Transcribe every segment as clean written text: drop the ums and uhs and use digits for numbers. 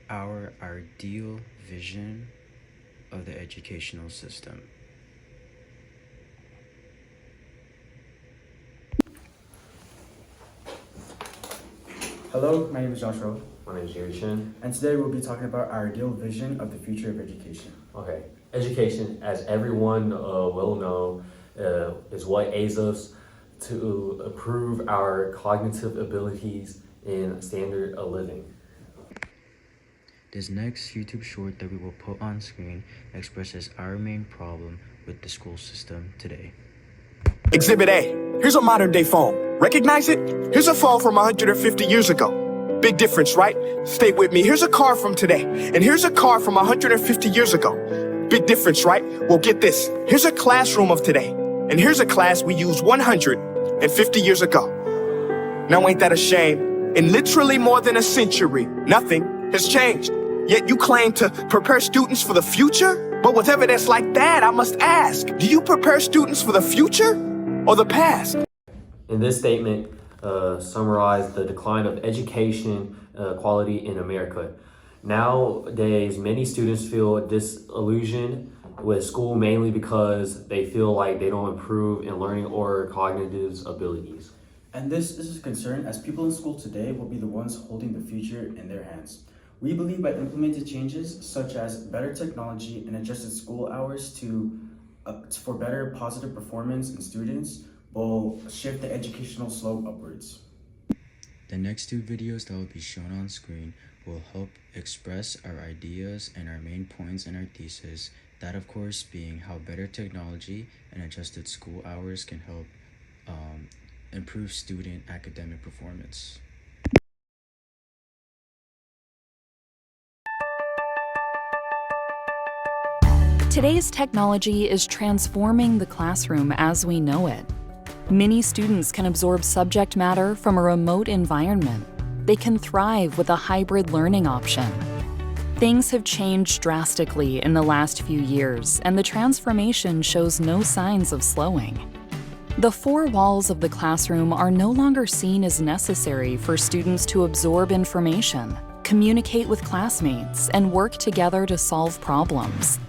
our ideal vision of the educational system. Hello, my name is Joshua, My name is Jerry Shin. and today we'll be talking about our ideal vision of the future of education. Okay, education, as everyone will know, is what aids us to improve our cognitive abilities and standard of living. This next YouTube short that we will put on screen expresses our main problem with the school system today. Exhibit A. Here's a modern day phone. Recognize it? Here's a phone from 150 years ago. Big difference, right? Stay with me. Here's a car from today. And here's a car from 150 years ago. Big difference, right? Well, get this. Here's a classroom of today. And here's a class we used 150 years ago. Now, ain't that a shame? In literally more than a century, nothing has changed. Yet you claim to prepare students for the future? But with evidence like that, I must ask, do you prepare students for the future or the past? In this statement, summarize the decline of education quality in America. Nowadays, many students feel disillusioned with school mainly because they feel like they don't improve in learning or cognitive abilities. And this is a concern as people in school today will be the ones holding the future in their hands. We believe by implementing changes such as better technology and adjusted school hours for better positive performance in students will shift the educational slope upwards. The next two videos that will be shown on screen will help express our ideas and our main points in our thesis, that of course being how better technology and adjusted school hours can help improve student academic performance. Today's technology is transforming the classroom as we know it. Many students can absorb subject matter from a remote environment. They can thrive with a hybrid learning option. Things have changed drastically in the last few years, and the transformation shows no signs of slowing. The four walls of the classroom are no longer seen as necessary for students to absorb information, communicate with classmates, and work together to solve problems.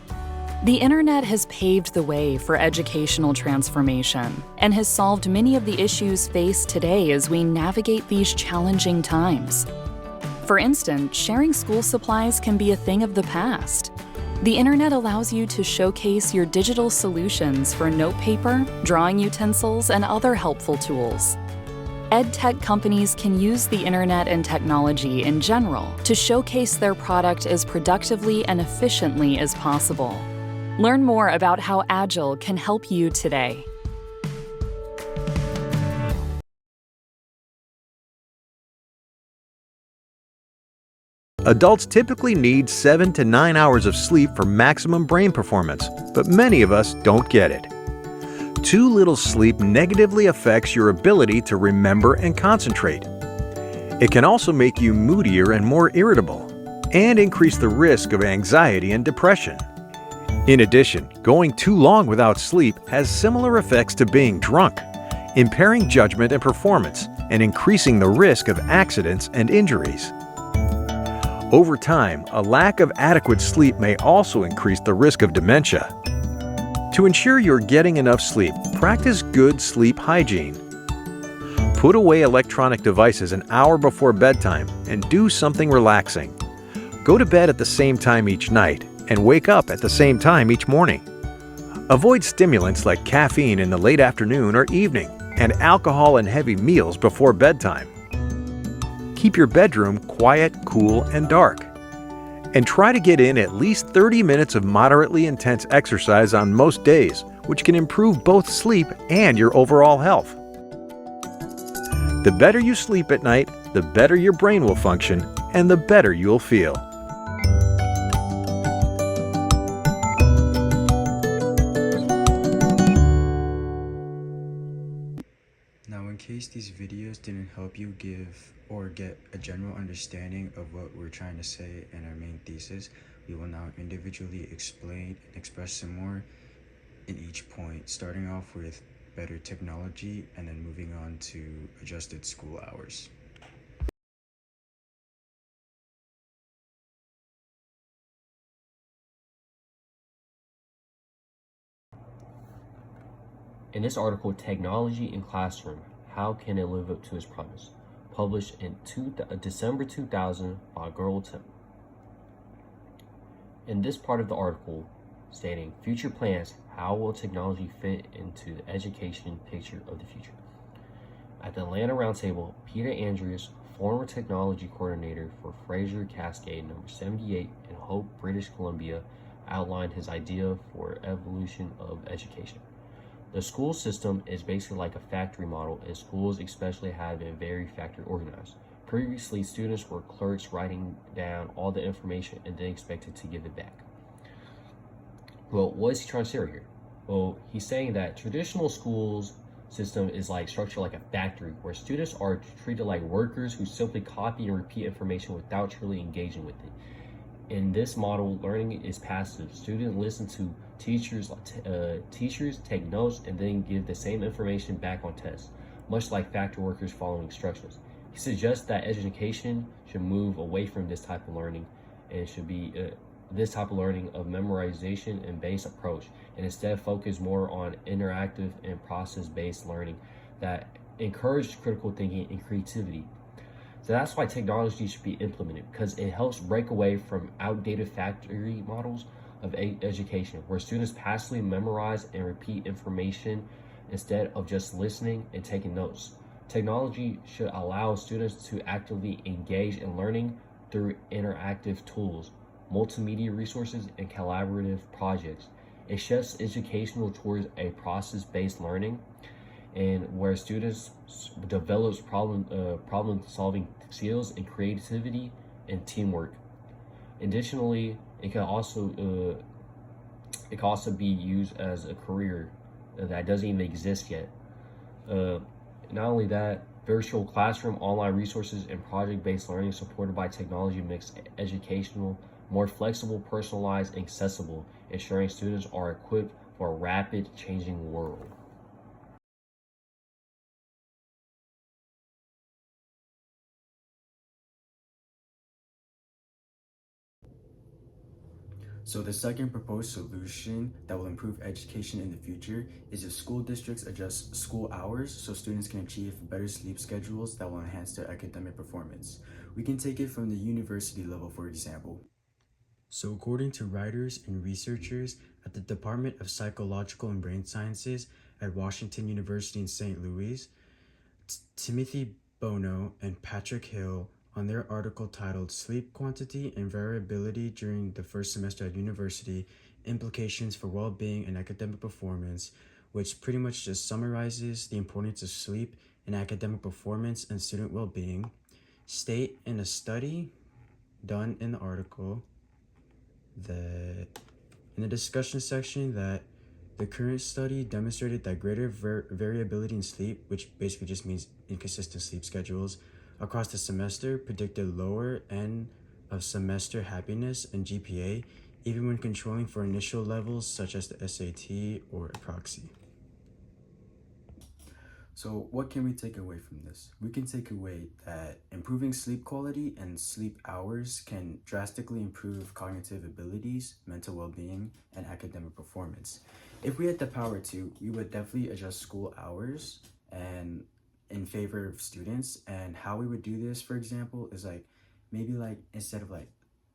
The internet has paved the way for educational transformation and has solved many of the issues faced today as we navigate these challenging times. For instance, sharing school supplies can be a thing of the past. The internet allows you to showcase your digital solutions for notepaper, drawing utensils, and other helpful tools. EdTech companies can use the internet and technology in general to showcase their product as productively and efficiently as possible. Learn more about how Agile can help you today. Adults typically need 7 to 9 hours of sleep for maximum brain performance, but many of us don't get it. Too little sleep negatively affects your ability to remember and concentrate. It can also make you moodier and more irritable, and increase the risk of anxiety and depression. In addition, going too long without sleep has similar effects to being drunk, impairing judgment and performance, and increasing the risk of accidents and injuries. Over time, a lack of adequate sleep may also increase the risk of dementia. To ensure you're getting enough sleep, practice good sleep hygiene. Put away electronic devices an hour before bedtime and do something relaxing. Go to bed at the same time each night and wake up at the same time each morning. Avoid stimulants like caffeine in the late afternoon or evening and alcohol and heavy meals before bedtime. Keep your bedroom quiet, cool, and dark. And try to get in at least 30 minutes of moderately intense exercise on most days, which can improve both sleep and your overall health. The better you sleep at night, the better your brain will function, and the better you'll feel. Now, in case these videos didn't help you give or get a general understanding of what we're trying to say in our main thesis, we will now individually explain and express some more in each point, starting off with better technology and then moving on to adjusted school hours. In this article, Technology in Classroom, How Can It Live Up to Its Promise? Published in December 2000 by Girl Tim. In this part of the article, stating future plans, how will technology fit into the education picture of the future? At the Atlanta Roundtable, Peter Andrews, former technology coordinator for Fraser Cascade number 78 in Hope, British Columbia, outlined his idea for evolution of education. The school system is basically like a factory model, and schools especially have been very factory organized. Previously, students were clerks writing down all the information and then expected to give it back. Well, what is he trying to say here? Well, he's saying that traditional schools system is like structured like a factory where students are treated like workers who simply copy and repeat information without truly engaging with it. In this model, learning is passive. Students listen to teachers, take notes, and then give the same information back on tests, much like factory workers following instructions. He suggests that education should move away from this type of learning and should be this type of learning of memorization and based approach, and instead focus more on interactive and process-based learning that encourage critical thinking and creativity. So that's why technology should be implemented, because it helps break away from outdated factory models of education, where students passively memorize and repeat information instead of just listening and taking notes. Technology should allow students to actively engage in learning through interactive tools, multimedia resources, and collaborative projects. It shifts educational towards a process-based learning, and where students develops problem-solving skills and creativity and teamwork. Additionally, it can also be used as a career that doesn't even exist yet. Not only that, virtual classroom, online resources, and project-based learning supported by technology makes educational more flexible, personalized, and accessible, ensuring students are equipped for a rapid changing world. So the second proposed solution that will improve education in the future is if school districts adjust school hours so students can achieve better sleep schedules that will enhance their academic performance. We can take it from the university level, for example. So according to writers and researchers at the Department of Psychological and Brain Sciences at Washington University in St. Louis, Timothy Bono and Patrick Hill, on their article titled Sleep Quantity and Variability During the First Semester at University, Implications for Well-Being and Academic Performance, which pretty much just summarizes the importance of sleep in academic performance and student well-being, state in a study done in the article that in the discussion section that the current study demonstrated that greater variability in sleep, which basically just means inconsistent sleep schedules, across the semester predicted lower end of semester happiness and GPA, even when controlling for initial levels such as the SAT or a proxy. So what can we take away from this? We can take away that improving sleep quality and sleep hours can drastically improve cognitive abilities, mental well-being, and academic performance. If we had the power to, we would definitely adjust school hours and in favor of students. And how we would do this, for example, is like maybe like instead of like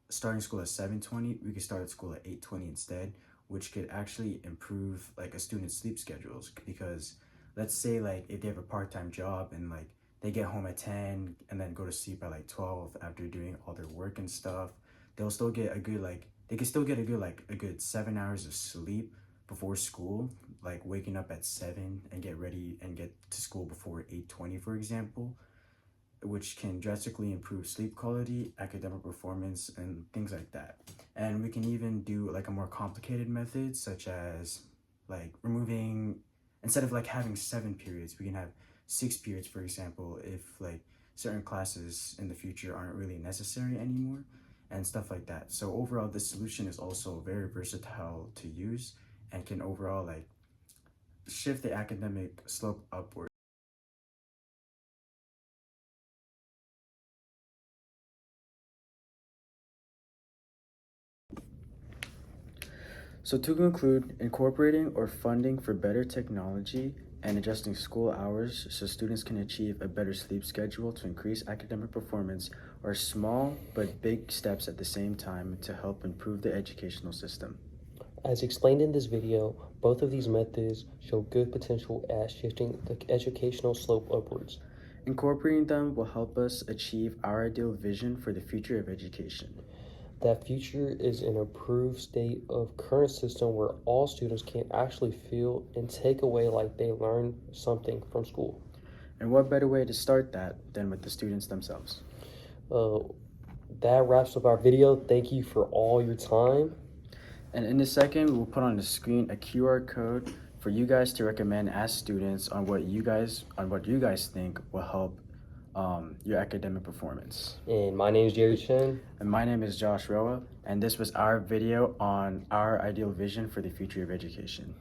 starting school at 7:20, we could start at school at 8:20 instead, which could actually improve like a student's sleep schedules, because let's say like if they have a part-time job and like they get home at 10 and then go to sleep at like 12 after doing all their work and stuff, they'll still get a good they can still get a good 7 hours of sleep before school, like waking up at 7 and get ready and get to school before 8:20, for example, which can drastically improve sleep quality, academic performance, and things like that. And we can even do like a more complicated method, such as like removing, instead of like having 7 periods, we can have 6 periods, for example, if like certain classes in the future aren't really necessary anymore and stuff like that. So overall, this solution is also very versatile to use and can overall like shift the academic slope upward. So to conclude, incorporating or funding for better technology and adjusting school hours so students can achieve a better sleep schedule to increase academic performance are small but big steps at the same time to help improve the educational system. As explained in this video, both of these methods show good potential at shifting the educational slope upwards. Incorporating them will help us achieve our ideal vision for the future of education. That future is an improved state of current system where all students can actually feel and take away like they learned something from school. And what better way to start that than with the students themselves? That wraps up our video. Thank you for all your time. And in a second, we will put on the screen a QR code for you guys to recommend as students on what you guys think will help your academic performance. And my name is Jerry Chen. And my name is Josh Roa, and this was our video on our ideal vision for the future of education.